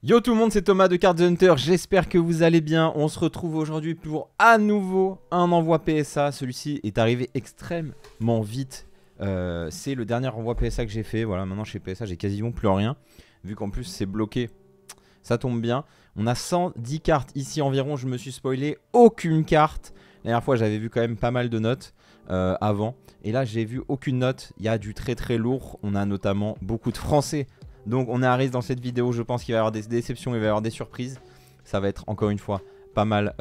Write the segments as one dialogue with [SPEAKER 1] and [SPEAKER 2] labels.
[SPEAKER 1] Yo tout le monde, c'est Thomas de Card Hunter, j'espère que vous allez bien. On se retrouve aujourd'hui pour à nouveau un envoi PSA. Celui-ci est arrivé extrêmement vite. C'est le dernier envoi PSA que j'ai fait. Voilà, maintenant chez PSA j'ai quasiment plus rien. Vu qu'en plus c'est bloqué, ça tombe bien. On a 110 cartes ici environ, je me suis spoilé aucune carte. La dernière fois j'avais vu quand même pas mal de notes avant. Et là j'ai vu aucune note, il y a du très très lourd. On a notamment beaucoup de français. Donc on est à risque dans cette vidéo, je pense qu'il va y avoir des déceptions, il va y avoir des surprises. Ça va être encore une fois pas mal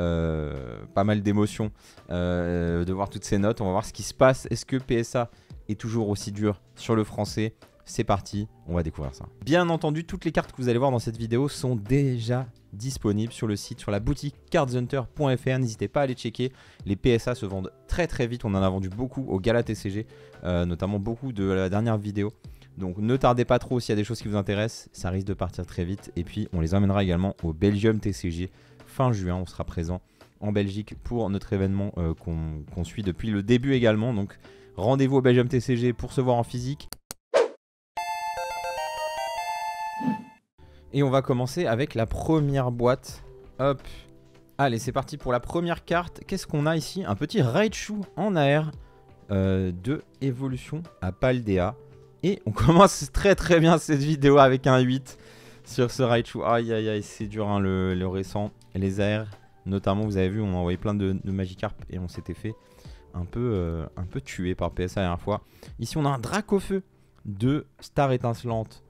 [SPEAKER 1] d'émotions de voir toutes ces notes. On va voir ce qui se passe. Est-ce que PSA est toujours aussi dur sur le français? C'est parti, on va découvrir ça. Bien entendu, toutes les cartes que vous allez voir dans cette vidéo sont déjà disponibles sur le site, sur la boutique cardshunter.fr. N'hésitez pas à aller checker. Les PSA se vendent très très vite. On en a vendu beaucoup au Gala TCG, notamment beaucoup de la dernière vidéo. Donc ne tardez pas trop s'il y a des choses qui vous intéressent, ça risque de partir très vite. Et puis on les emmènera également au Belgium TCG fin juin. On sera présent en Belgique pour notre événement qu'on suit depuis le début également. Donc rendez-vous au Belgium TCG pour se voir en physique. Et on va commencer avec la première boîte. Hop. Allez, c'est parti pour la première carte. Qu'est-ce qu'on a ici? Un petit Raichu en AR de évolution à Paldea. Et on commence très très bien cette vidéo avec un 8 sur ce Raichu. Aïe aïe aïe, c'est dur hein, le récent. Les AR, notamment, vous avez vu, on a envoyé plein de Magikarp et on s'était fait un peu tué par PSA la dernière fois. Ici, on a un Dracofeu de Star Étincelante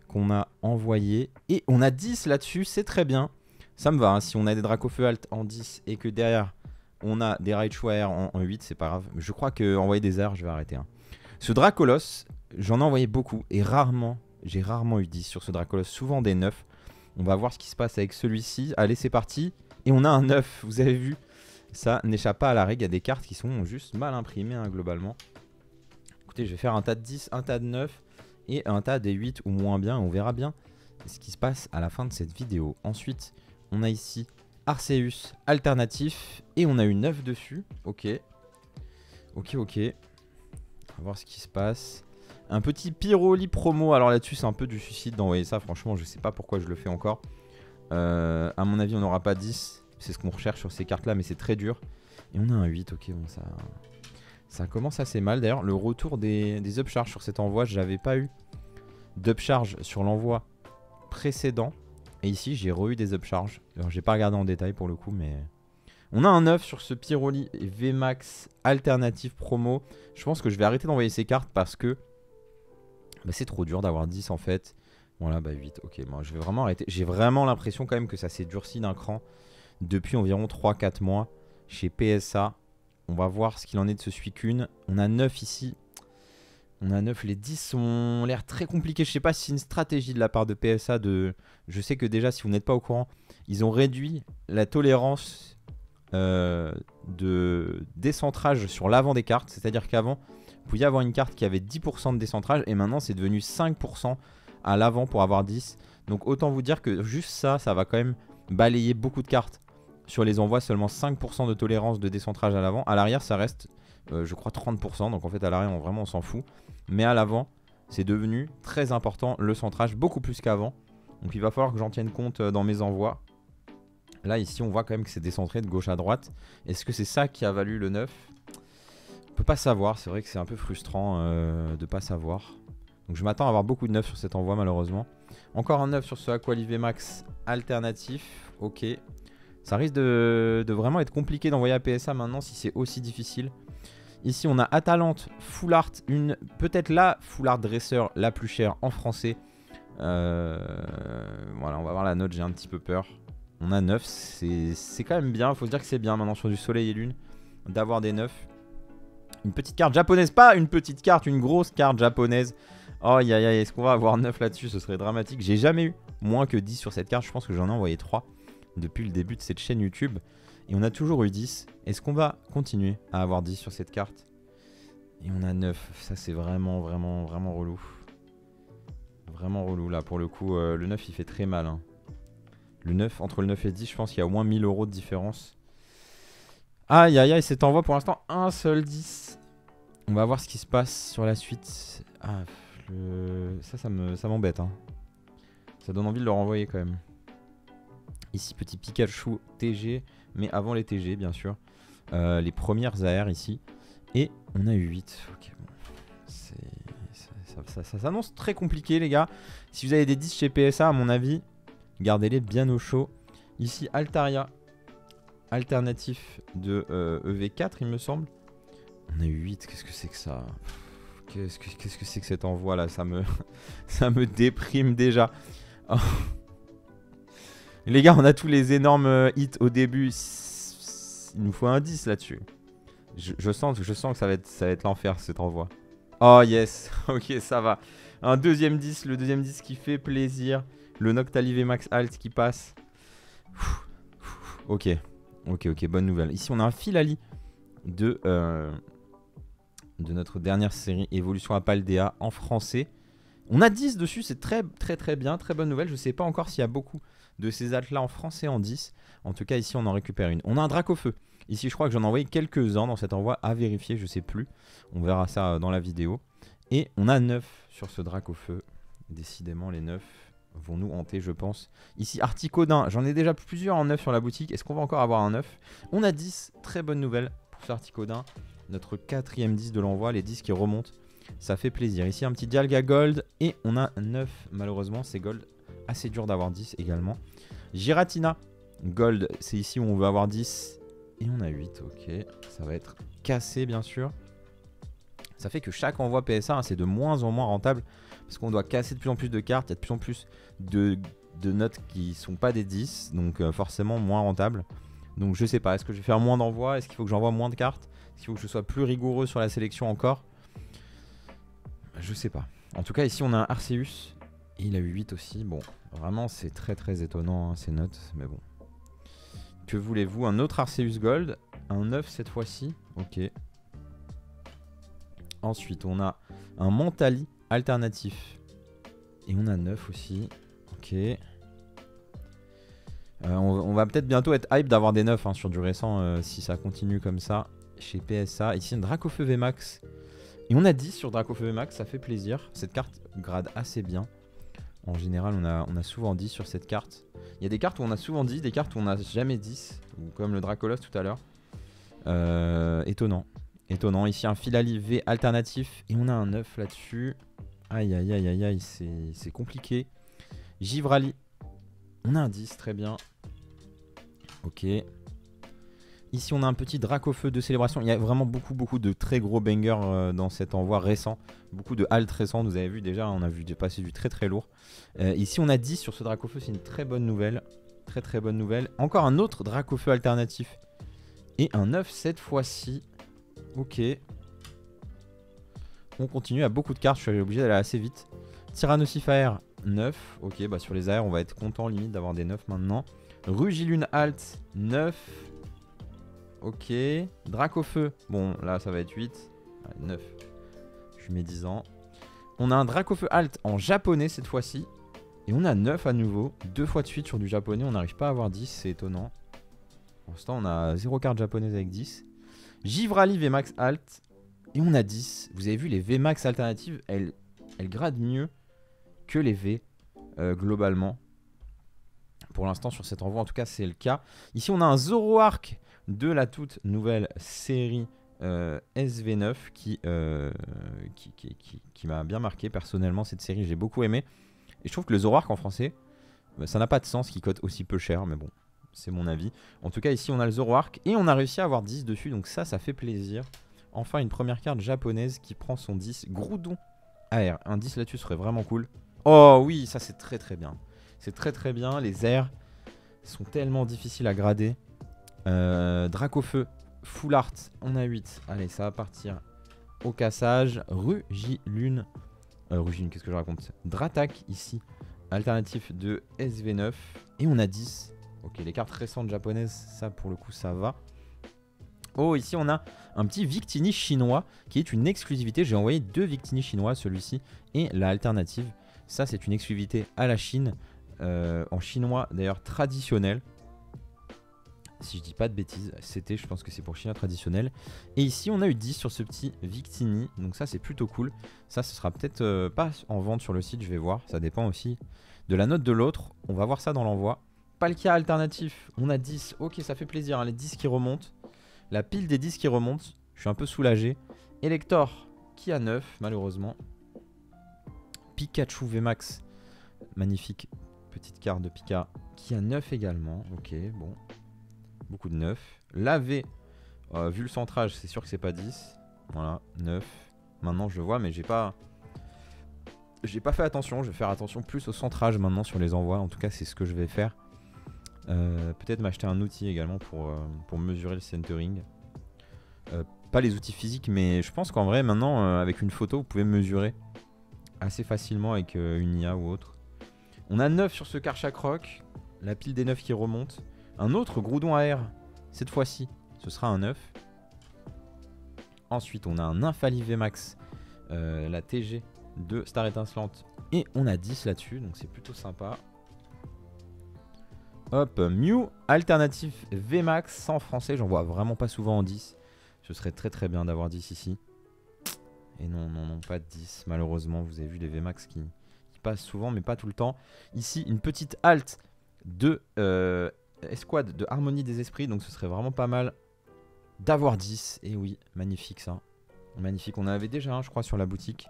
[SPEAKER 1] qu'on a envoyé. Et on a 10 là-dessus, c'est très bien. Ça me va, hein, si on a des Dracofeu alt en 10 et que derrière, on a des Raichu AR en 8, c'est pas grave. Je crois qu'envoyer des AR, je vais arrêter. Hein. Ce Dracolos, j'en ai envoyé beaucoup et j'ai rarement eu 10 sur ce Dracolos, souvent des 9. On va voir ce qui se passe avec celui-ci. Allez, c'est parti. Et on a un 9, vous avez vu. Ça n'échappe pas à la règle, il y a des cartes qui sont juste mal imprimées hein, globalement. Écoutez, je vais faire un tas de 10, un tas de 9 et un tas des 8 ou moins bien. On verra bien ce qui se passe à la fin de cette vidéo. Ensuite, on a ici Arceus alternatif et on a une 9 dessus. Ok. Ok. On va voir ce qui se passe. Un petit Pyroli promo. Alors là-dessus, c'est un peu du suicide d'envoyer ça. Franchement, je sais pas pourquoi je le fais encore. À mon avis, on n'aura pas 10. C'est ce qu'on recherche sur ces cartes-là, mais c'est très dur. Et on a un 8. Ok, bon, ça commence assez mal. D'ailleurs, le retour des upcharges sur cet envoi, j'avais pas eu d'upcharge sur l'envoi précédent. Et ici, j'ai re-eu des upcharges. Alors, j'ai pas regardé en détail pour le coup, mais... On a un 9 sur ce Pyroli VMAX alternative promo. Je pense que je vais arrêter d'envoyer ces cartes parce que bah, c'est trop dur d'avoir 10 en fait. Voilà, bah 8. Ok, moi je vais vraiment arrêter. J'ai vraiment l'impression quand même que ça s'est durci d'un cran depuis environ 3-4 mois chez PSA. On va voir ce qu'il en est de ce Suicune. On a 9 ici. On a 9. Les 10 ont l'air très compliqués. Je sais pas si c'est une stratégie de la part de PSA de... Je sais que déjà, si vous n'êtes pas au courant, ils ont réduit la tolérance... de décentrage sur l'avant des cartes. C'est-à-dire qu'avant, vous pouviez avoir une carte qui avait 10% de décentrage et maintenant c'est devenu 5% à l'avant pour avoir 10. Donc autant vous dire que juste ça va quand même balayer beaucoup de cartes. Sur les envois, seulement 5% de tolérance de décentrage à l'avant. À l'arrière, ça reste, je crois, 30%. Donc en fait, à l'arrière, vraiment, on s'en fout. Mais à l'avant, c'est devenu très important le centrage, beaucoup plus qu'avant. Donc il va falloir que j'en tienne compte dans mes envois. Là, ici, on voit quand même que c'est décentré de gauche à droite. Est-ce que c'est ça qui a valu le 9? On peut pas savoir. C'est vrai que c'est un peu frustrant de pas savoir. Donc, je m'attends à avoir beaucoup de 9 sur cet envoi, malheureusement. Encore un 9 sur ce Aquali VMAX alternatif. Ok. Ça risque de vraiment être compliqué d'envoyer à PSA maintenant si c'est aussi difficile. Ici, on a Atalante Full Art. Peut-être la Full Art Dresseur la plus chère en français. Voilà, on va voir la note. J'ai un petit peu peur. On a 9, c'est quand même bien, faut se dire que c'est bien maintenant sur du soleil et lune d'avoir des 9. Une petite carte japonaise, pas une petite carte, une grosse carte japonaise. Oh aïe aïe, est-ce qu'on va avoir 9 là-dessus? Ce serait dramatique. J'ai jamais eu moins que 10 sur cette carte, je pense que j'en ai envoyé 3 depuis le début de cette chaîne YouTube. Et on a toujours eu 10. Est-ce qu'on va continuer à avoir 10 sur cette carte? Et on a 9, ça c'est vraiment relou. Vraiment relou là pour le coup, le 9 il fait très mal hein. Le 9, entre le 9 et le 10, je pense qu'il y a au moins 1000 € de différence. Aïe aïe aïe, cet envoi pour l'instant un seul 10. On va voir ce qui se passe sur la suite. Ah, ça m'embête hein. Ça donne envie de le renvoyer quand même. Ici, petit Pikachu TG, mais avant les TG, bien sûr. Les premières AR ici. Et on a eu 8. Ok, bon. Ça s'annonce très compliqué, les gars. Si vous avez des 10 chez PSA, à mon avis, gardez-les bien au chaud. Ici, Altaria. Alternatif de EV4, il me semble. On a eu 8. Qu'est-ce que c'est que ça? Qu'est-ce que c'est que cet envoi là? Ça me déprime déjà. Oh. Les gars, on a tous les énormes hits au début. Il nous faut un 10 là-dessus. Je sens que ça va être l'enfer cet envoi. Oh yes. Ok, ça va. Un deuxième 10. Le deuxième 10 qui fait plaisir. Le Noctali VMAX Alt qui passe. Ok. Ok, bonne nouvelle. Ici, on a un Filali de notre dernière série Évolution à Paldea en français. On a 10 dessus, c'est très bien, très bonne nouvelle. Je sais pas encore s'il y a beaucoup de ces altes là en français en 10. En tout cas, ici, on en récupère une. On a un Dracofeu. Ici, je crois que j'en ai envoyé quelques-uns dans cet envoi à vérifier, je sais plus. On verra ça dans la vidéo. Et on a 9 sur ce Dracofeu. Décidément, les 9 vont nous hanter, je pense. Ici, Articodin. J'en ai déjà plusieurs en 9 sur la boutique. Est-ce qu'on va encore avoir un 9? On a 10. Très bonne nouvelle pour ce Articodin. Notre 4e 10 de l'envoi. Les 10 qui remontent. Ça fait plaisir. Ici, un petit Dialga Gold. Et on a 9. Malheureusement, c'est Gold. Assez dur d'avoir 10 également. Giratina. Gold. C'est ici où on veut avoir 10. Et on a 8. Ok. Ça va être cassé, bien sûr. Ça fait que chaque envoi PSA, hein, c'est de moins en moins rentable. Parce qu'on doit casser de plus en plus de cartes. Il y a de plus en plus de notes qui sont pas des 10. Donc forcément moins rentable. Donc je sais pas. Est-ce que je vais faire moins d'envois? Est-ce qu'il faut que j'envoie moins de cartes? Est-ce qu'il faut que je sois plus rigoureux sur la sélection encore? Je sais pas. En tout cas ici on a un Arceus. Et il a eu 8 aussi. Bon, vraiment c'est très étonnant hein, ces notes. Mais bon. Que voulez-vous? Un autre Arceus Gold. Un 9 cette fois-ci. Ok. Ensuite on a un Montali alternatif. Et on a 9 aussi. Ok. On va peut-être bientôt être hype d'avoir des 9 hein, sur du récent si ça continue comme ça chez PSA. Ici un Dracofeu VMAX. Et on a 10 sur Dracofeu VMAX, ça fait plaisir. Cette carte grade assez bien. En général on a souvent 10 sur cette carte. Il y a des cartes où on a souvent 10, des cartes où on n'a jamais 10. Comme le Dracolos tout à l'heure. Étonnant. Étonnant. Ici un Filali V alternatif. Et on a un 9 là-dessus. Aïe, c'est compliqué. Givrali. On a un 10, très bien. Ok. Ici, on a un petit Dracofeu de célébration. Il y a vraiment beaucoup de très gros bangers dans cet envoi récent. Beaucoup de halts récents, vous avez vu déjà. On a vu passer du très lourd. Ici, on a 10 sur ce Dracofeu. C'est une très bonne nouvelle. Très bonne nouvelle. Encore un autre Dracofeu alternatif. Et un 9 cette fois-ci. Ok. On continue à beaucoup de cartes. Je suis obligé d'aller assez vite. Tyrannosiphaire 9. Ok, bah sur les AR, on va être content limite d'avoir des 9 maintenant. Rugilune Alt 9. Ok. Dracofeu. Bon, là, ça va être 8. Allez, 9. Je suis médisant. On a un Dracofeu Alt en japonais cette fois-ci. Et on a 9 à nouveau. 2 fois de suite sur du japonais. On n'arrive pas à avoir 10. C'est étonnant. Pour l'instant, on a 0 carte japonaise avec 10. Givrali VMAX Alt. Et on a 10. Vous avez vu, les VMAX alternatives, elles gradent mieux que les V globalement. Pour l'instant, sur cet envoi, en tout cas, c'est le cas. Ici, on a un Zoroark de la toute nouvelle série SV9 qui m'a bien marqué. Personnellement, cette série, j'ai beaucoup aimé. Et je trouve que le Zoroark en français, ça n'a pas de sens qu'il cote aussi peu cher, mais bon, c'est mon avis. En tout cas, ici, on a le Zoroark et on a réussi à avoir 10 dessus, donc ça fait plaisir. Enfin, une première carte japonaise qui prend son 10. Groudon AR. Un 10 là-dessus serait vraiment cool. Oh oui, ça c'est très bien. C'est très bien. Les airs sont tellement difficiles à grader. Dracofeu, Full Art, on a 8. Allez, ça va partir au cassage. Rugilune. Rugilune, qu'est-ce que je raconte? Dratak ici. Alternatif de SV9. Et on a 10. Ok, les cartes récentes japonaises, ça pour le coup, ça va. Oh, ici on a un petit Victini chinois qui est une exclusivité. J'ai envoyé 2 Victini chinois, celui-ci et la alternative. Ça, c'est une exclusivité à la Chine, en chinois d'ailleurs traditionnel. Si je dis pas de bêtises, c'était, je pense que c'est pour chinois traditionnel. Et ici, on a eu 10 sur ce petit Victini, donc ça, c'est plutôt cool. Ça, ce sera peut-être pas en vente sur le site, je vais voir. Ça dépend aussi de la note de l'autre. On va voir ça dans l'envoi. Palkia alternatif, on a 10. Ok, ça fait plaisir, hein, les 10 qui remontent. La pile des 10 qui remonte. Je suis un peu soulagé. Elector qui a 9, malheureusement. Pikachu VMAX. Magnifique petite carte de Pika qui a 9 également. Ok, bon. Beaucoup de 9. La V, vu le centrage, c'est sûr que c'est pas 10. Voilà, 9. Maintenant, je le vois, mais j'ai pas fait attention. Je vais faire attention plus au centrage maintenant sur les envois. En tout cas, c'est ce que je vais faire. Peut-être m'acheter un outil également pour mesurer le centering. Pas les outils physiques, mais je pense qu'en vrai, maintenant, avec une photo, vous pouvez mesurer assez facilement avec une IA ou autre. On a 9 sur ce Karchak Rock. La pile des 9 qui remonte. Un autre Groudon AR. Cette fois-ci, ce sera un 9. Ensuite, on a un Infali VMAX. La TG de Star Étincelante. Et on a 10 là-dessus, donc c'est plutôt sympa. Hop, Mew alternatif VMAX sans français. J'en vois vraiment pas souvent en 10. Ce serait très très bien d'avoir 10 ici. Et non, pas de 10. Malheureusement, vous avez vu les VMAX qui passent souvent, mais pas tout le temps. Ici, une petite halte de escouade de Harmonie des Esprits. Donc ce serait vraiment pas mal d'avoir 10. Et oui, magnifique ça. Magnifique. On en avait déjà un, je crois, sur la boutique.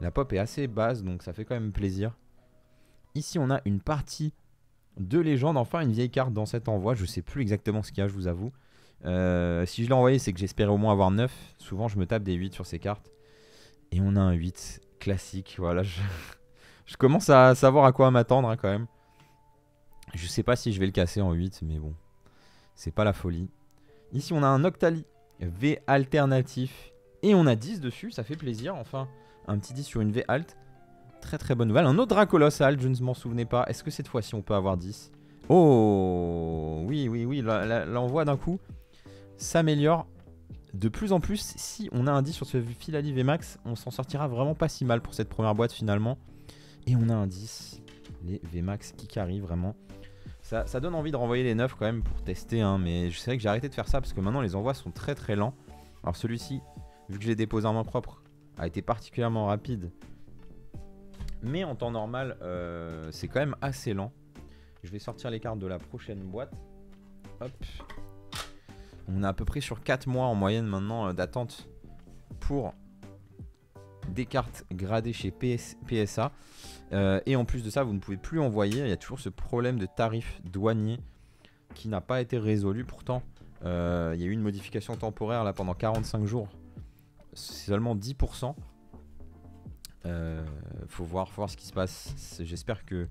[SPEAKER 1] La pop est assez basse, donc ça fait quand même plaisir. Ici, on a une partie de légende. Enfin, une vieille carte dans cet envoi. Je sais plus exactement ce qu'il y a, je vous avoue. Si je l'ai envoyé, c'est que j'espérais au moins avoir 9. Souvent, je me tape des 8 sur ces cartes. Et on a un 8 classique. Voilà, je commence à savoir à quoi m'attendre hein, quand même. Je sais pas si je vais le casser en 8, mais bon. C'est pas la folie. Ici, on a un Octali V alternatif. Et on a 10 dessus, ça fait plaisir. Enfin, un petit 10 sur une V alt. Très très bonne nouvelle. Un autre Dracolos alt, je ne m'en souvenais pas. Est-ce que cette fois-ci, on peut avoir 10? Oh, oui. L'envoi d'un coup s'améliore de plus en plus. Si on a un 10 sur ce Filali VMAX, on s'en sortira vraiment pas si mal pour cette première boîte finalement. Et on a un 10. Les VMAX qui carrient vraiment. Ça donne envie de renvoyer les 9 quand même pour tester. Hein, mais c'est vrai que j'ai arrêté de faire ça parce que maintenant les envois sont très très lents. Alors celui-ci, vu que j'ai déposé en main propre, a été particulièrement rapide. Mais en temps normal, c'est quand même assez lent. Je vais sortir les cartes de la prochaine boîte. Hop. On est à peu près sur 4 mois en moyenne maintenant d'attente pour des cartes gradées chez PSA. Et en plus de ça, vous ne pouvez plus envoyer. Il y a toujours ce problème de tarif douanier qui n'a pas été résolu. Pourtant, il y a eu une modification temporaire là pendant 45 jours. C'est seulement 10%. Faut voir ce qui se passe. J'espère que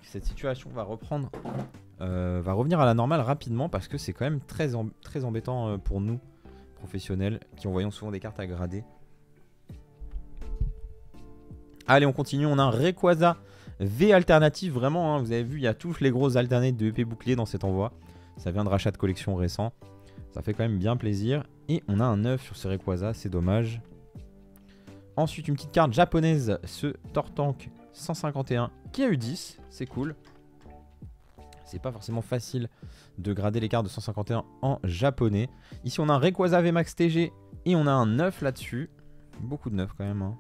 [SPEAKER 1] cette situation va reprendre, va revenir à la normale rapidement parce que c'est quand même très embêtant pour nous professionnels qui envoyons souvent des cartes à grader. Allez, on continue. On a un Rayquaza V alternatif. Vraiment, hein, vous avez vu, il y a tous les grosses alternatives de EP bouclier dans cet envoi. Ça vient de rachat de collection récent. Ça fait quand même bien plaisir. Et on a un 9 sur ce Rayquaza. C'est dommage. Ensuite, une petite carte japonaise. Ce Tortank 151 qui a eu 10. C'est cool. C'est pas forcément facile de grader les cartes de 151 en japonais. Ici, on a un Rayquaza VMAX TG. Et on a un 9 là-dessus. Beaucoup de 9 quand même. Hein.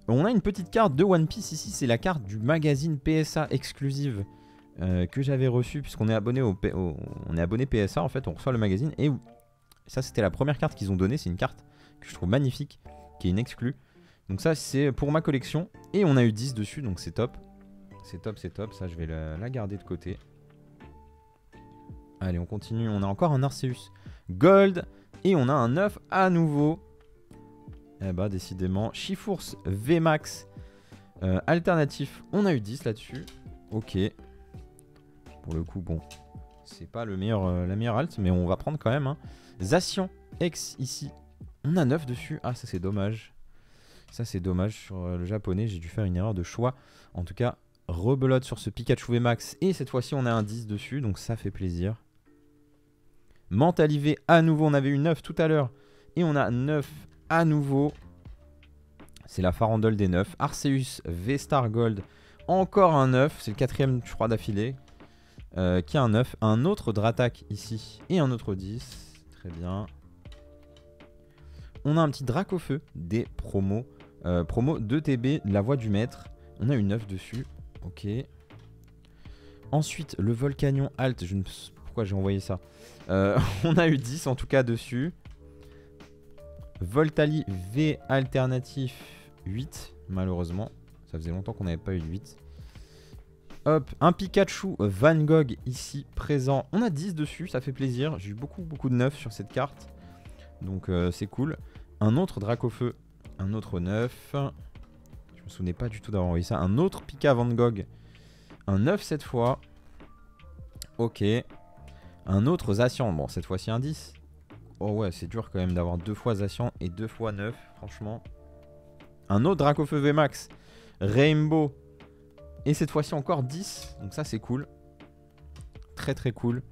[SPEAKER 1] On a une petite carte de One Piece ici, c'est la carte du magazine PSA exclusive que j'avais reçue puisqu'on est abonné on est abonné PSA en fait, on reçoit le magazine et ça c'était la première carte qu'ils ont donnée, c'est une carte que je trouve magnifique, qui est une exclue. Donc ça c'est pour ma collection et on a eu 10 dessus donc c'est top. C'est top, ça je vais la garder de côté. Allez on continue, on a encore un Arceus Gold et on a un 9 à nouveau. Eh bah décidément, Chifours VMAX alternatif, on a eu 10 là-dessus. Ok. Pour le coup, bon, c'est pas la meilleure alt, mais on va prendre quand même. Hein. Zacian X ici, on a 9 dessus. Ah ça c'est dommage. Ça c'est dommage sur le japonais, j'ai dû faire une erreur de choix. En tout cas, rebelote sur ce Pikachu VMAX. Et cette fois-ci on a un 10 dessus, donc ça fait plaisir. Mentalivé à nouveau, on avait eu 9 tout à l'heure. Et on a 9 à nouveau. C'est la farandole des 9. Arceus V-Star Gold. Encore un 9. C'est le 4ème, je crois, d'affilée. Qui a un 9. Un autre Dratak ici. Et un autre 10. Très bien. On a un petit Dracofeu des promos. Promo 2TB de la voix du maître. On a une 9 dessus. Ok. Ensuite, le Volcanion Alt. Je ne sais pas pourquoi j'ai envoyé ça. On a eu 10 en tout cas dessus. Voltali V alternatif 8. Malheureusement. Ça faisait longtemps qu'on n'avait pas eu de 8. Hop, un Pikachu Van Gogh ici présent. On a 10 dessus, ça fait plaisir. J'ai eu beaucoup de 9 sur cette carte. Donc c'est cool. Un autre Dracofeu. Un autre 9. Je me souvenais pas du tout d'avoir envoyé ça. Un autre Pika Van Gogh. Un 9 cette fois. Ok. Un autre Zacian. Bon, cette fois-ci un 10. Oh ouais, c'est dur quand même d'avoir 2 fois Zacian et 2 fois 9. Franchement. Un autre Dracofeu VMAX. Rainbow. Et cette fois-ci encore 10. Donc ça c'est cool. Très cool.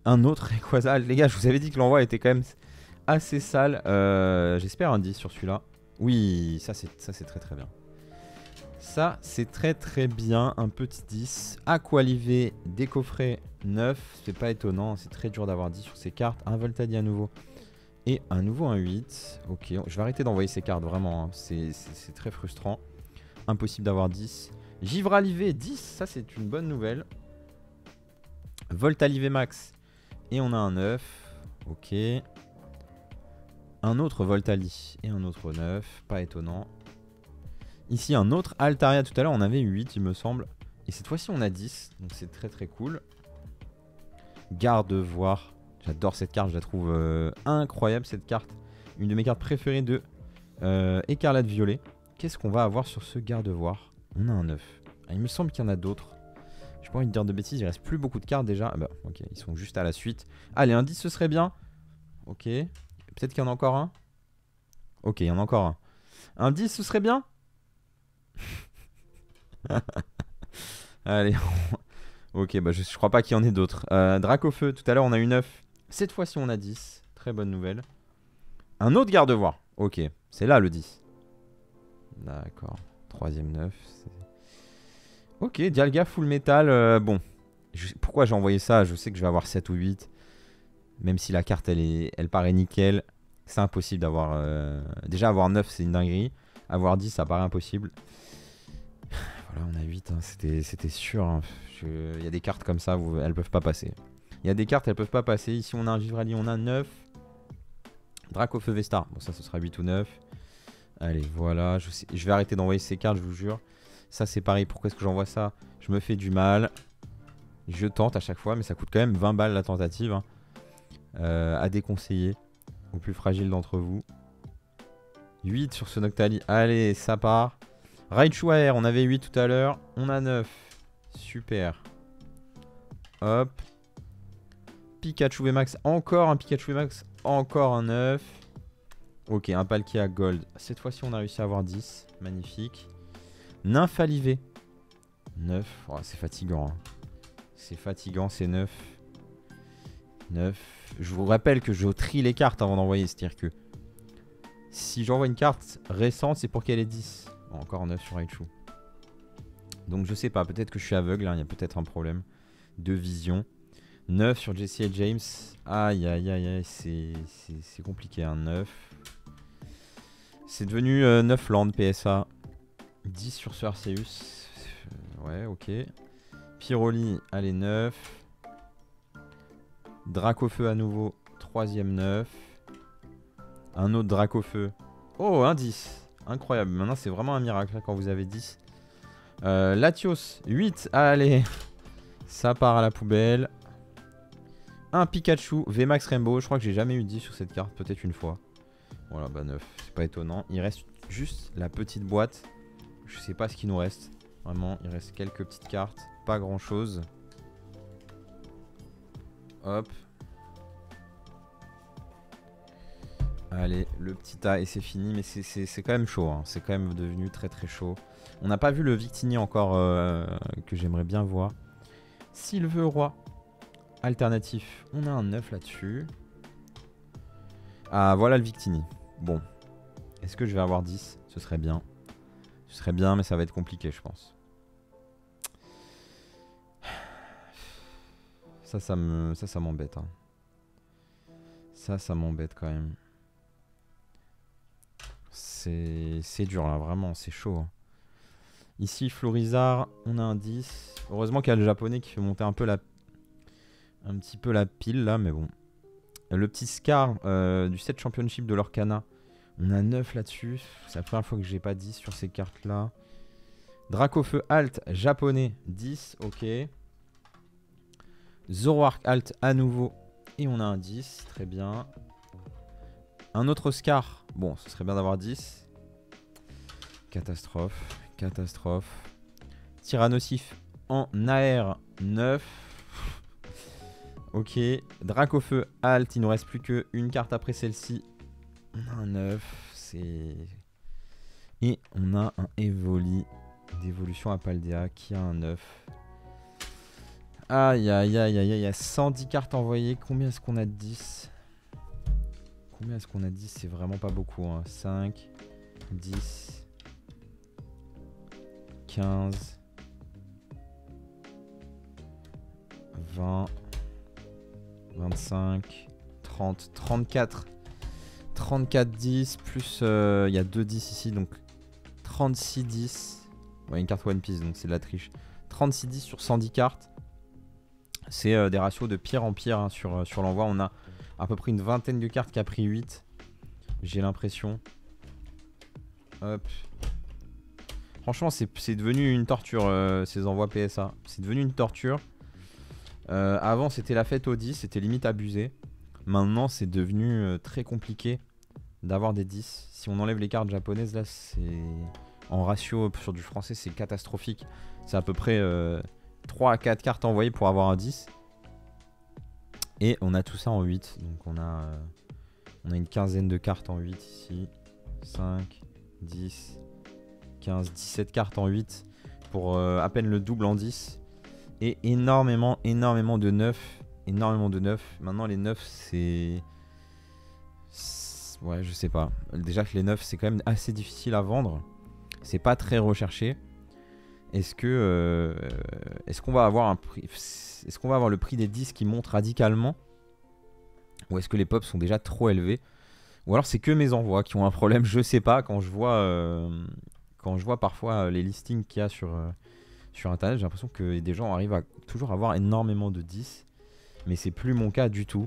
[SPEAKER 1] Un autre Rayquaza. Les gars, je vous avais dit que l'envoi était quand même assez sale. J'espère un 10 sur celui-là. Oui, ça c'est très bien. Ça c'est très bien. Un petit 10. Aqualivé, des coffrets 9. C'est pas étonnant. C'est très dur d'avoir 10 sur ces cartes. Un Voltadi à nouveau. Et à nouveau un 8. Ok, je vais arrêter d'envoyer ces cartes vraiment. Hein. C'est très frustrant. Impossible d'avoir 10. Givralivé 10, ça c'est une bonne nouvelle. Voltalivé Max. Et on a un 9. Ok. Un autre Voltali. Et un autre 9. Pas étonnant. Ici un autre Altaria. Tout à l'heure on avait 8 il me semble. Et cette fois-ci on a 10. Donc c'est très cool. Gardevoir. J'adore cette carte. Je la trouve incroyable cette carte. Une de mes cartes préférées de Écarlate Violet. Qu'est-ce qu'on va avoir sur ce Gardevoir? On a un 9. Ah, il me semble qu'il y en a d'autres. J'ai pas envie de dire de bêtises. Il reste plus beaucoup de cartes déjà. Ah bah, ok, ils sont juste à la suite. Allez, un 10 ce serait bien. Ok. Peut-être qu'il y en a encore un. Ok, il y en a encore un. Un 10 ce serait bien. Allez. Ok, bah je crois pas qu'il y en ait d'autres. Dracofeu, tout à l'heure on a eu 9. Cette fois-ci on a 10. Très bonne nouvelle. Un autre Gardevoir. Ok, c'est là le 10. D'accord. Troisième 9. Ok, Dialga Full Metal. Bon, pourquoi j'ai envoyé ça? Je sais que je vais avoir 7 ou 8. Même si la carte elle paraît nickel. C'est impossible d'avoir... Déjà avoir 9 c'est une dinguerie. Avoir 10 ça paraît impossible. Voilà, on a 8. Hein. C'était sûr. Hein. Il y a des cartes comme ça, elles peuvent pas passer. Il y a des cartes, elles peuvent pas passer. Ici on a un Givrali, on a 9. Dracofeu Vestar. Bon ça ce sera 8 ou 9. Allez, voilà. Je vais arrêter d'envoyer ces cartes, je vous jure. Ça, c'est pareil. Pourquoi est-ce que j'envoie ça? Je me fais du mal. Je tente à chaque fois, mais ça coûte quand même 20 balles la tentative. Hein. À déconseiller aux plus fragiles d'entre vous. 8 sur ce Noctali. Allez, ça part. Raichu AR, on avait 8 tout à l'heure. On a 9. Super. Hop. Pikachu VMAX. Encore un Pikachu VMAX. Encore un 9. Ok, un Palkia Gold. Cette fois-ci, on a réussi à avoir 10. Magnifique. Nymphalivé. 9. Oh, c'est fatigant. Hein. C'est fatigant, c'est 9. 9. Je vous rappelle que je trie les cartes avant d'envoyer. C'est-à-dire que si j'envoie une carte récente, c'est pour qu'elle ait 10. Bon, encore 9 sur Raichu. Donc je sais pas, peut-être que je suis aveugle. Hein. Il y a peut-être un problème de vision. 9 sur Jessie et James. Aïe, aïe, aïe, aïe. C'est compliqué. Hein. 9. C'est devenu 9 land PSA. 10 sur ce Arceus. Ouais, ok. Pyroli, allez, 9. Dracofeu à nouveau, troisième 9. Un autre Dracofeu. Oh, un 10. Incroyable. Maintenant, c'est vraiment un miracle hein, quand vous avez 10. Latios, 8. Allez. Ça part à la poubelle. Un Pikachu, VMAX Rainbow. Je crois que j'ai jamais eu 10 sur cette carte. Peut-être une fois. Voilà, bah 9. C'est pas étonnant. Il reste juste la petite boîte. Je sais pas ce qu'il nous reste. Vraiment, il reste quelques petites cartes. Pas grand chose. Hop. Allez, le petit A et c'est fini. Mais c'est quand même chaud. Hein. C'est quand même devenu très chaud. On n'a pas vu le Victini encore que j'aimerais bien voir. Sylve-Roi. Alternatif. On a un 9 là-dessus. Ah, voilà le Victini. Bon. Est-ce que je vais avoir 10? Ce serait bien. Ce serait bien, mais ça va être compliqué, je pense. Ça m'embête. Hein. Ça m'embête quand même. C'est dur, là, vraiment. C'est chaud. Hein. Ici, Florizard, on a un 10. Heureusement qu'il y a le japonais qui fait monter un petit peu la pile là, mais bon. Le petit Scar du 7 Championship de l'Orcana. On a 9 là-dessus. C'est la première fois que j'ai pas 10 sur ces cartes-là. Dracofeu Alt japonais, 10, ok. Zoroark Alt à nouveau. Et on a un 10, très bien. Un autre Scar. Bon, ce serait bien d'avoir 10. Catastrophe, catastrophe. Tyrannosif en AR, 9. Ok. Dracofeu Alt, il nous reste plus qu'une carte après celle-ci. On a un 9, c'est... Et on a un Evoli d'évolution à Paldea qui a un 9. Aïe aïe aïe aïe aïe, il y a 110 cartes envoyées. Combien est-ce qu'on a de 10? Combien est-ce qu'on a de 10? C'est vraiment pas beaucoup, hein. 5, 10, 15, 20, 25, 30, 34. 34 10 plus il y a 2 10 ici, donc 36 10. Ouais, une carte One Piece, donc c'est de la triche. 36 10 sur 110 cartes. C'est des ratios de pire en pire, hein, sur l'envoi. On a à peu près une vingtaine de cartes qui a pris 8. J'ai l'impression. Hop. Franchement, c'est devenu une torture, ces envois PSA. C'est devenu une torture. Avant, c'était la fête aux 10, c'était limite abusé. Maintenant, c'est devenu très compliqué d'avoir des 10. Si on enlève les cartes japonaises, là, c'est... En ratio sur du français, c'est catastrophique. C'est à peu près 3 à 4 cartes envoyées pour avoir un 10. Et on a tout ça en 8. Donc on a une quinzaine de cartes en 8 ici. 5, 10, 15, 17 cartes en 8. Pour à peine le double en 10. Et énormément de 9. Énormément de 9. Maintenant les 9 c'est... Ouais, je sais pas. Déjà que les 9 c'est quand même assez difficile à vendre. C'est pas très recherché. Est-ce qu'on va avoir un prix... Est-ce qu'on va avoir le prix des 10 qui monte radicalement? Ou est-ce que les pops sont déjà trop élevés? Ou alors c'est que mes envois qui ont un problème, je sais pas. Quand je vois parfois les listings qu'il y a sur internet, j'ai l'impression que des gens arrivent à toujours avoir énormément de 10. Mais c'est plus mon cas du tout.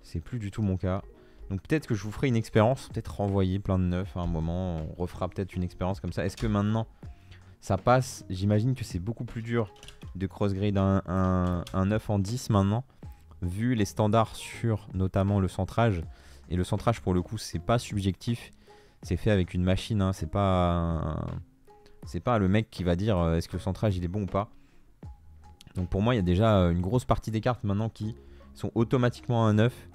[SPEAKER 1] C'est plus du tout mon cas. Donc peut-être que je vous ferai une expérience, peut-être renvoyer plein de 9 à un moment. On refera peut-être une expérience comme ça. Est-ce que maintenant ça passe? J'imagine que c'est beaucoup plus dur de crossgrade un 9 en 10 maintenant. Vu les standards sur notamment le centrage. Et le centrage pour le coup c'est pas subjectif. C'est fait avec une machine, hein. C'est pas le mec qui va dire est-ce que le centrage il est bon ou pas. Donc pour moi il y a déjà une grosse partie des cartes maintenant qui sont automatiquement un 9.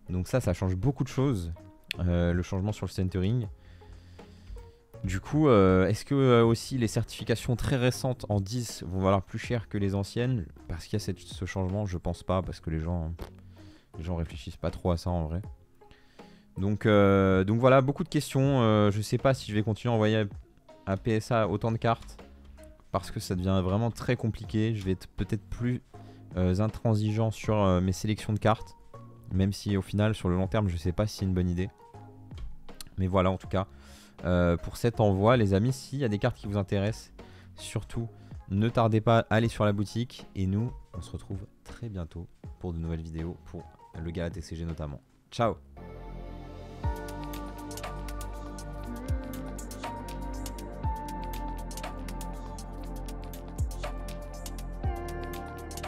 [SPEAKER 1] Donc ça change beaucoup de choses. Le changement sur le centering. Du coup, est-ce que aussi les certifications très récentes en 10 vont valoir plus cher que les anciennes? Parce qu'il y a ce changement, je pense pas. Parce que les gens réfléchissent pas trop à ça en vrai. Donc voilà, beaucoup de questions. Je sais pas si je vais continuer à envoyer à PSA autant de cartes. Parce que ça devient vraiment très compliqué. Je vais être peut-être plus intransigeant sur mes sélections de cartes. Même si au final sur le long terme je sais pas si c'est une bonne idée. Mais voilà en tout cas pour cet envoi les amis, s'il y a des cartes qui vous intéressent, surtout ne tardez pas à aller sur la boutique. Et nous on se retrouve très bientôt pour de nouvelles vidéos pour le gala TCG notamment. Ciao.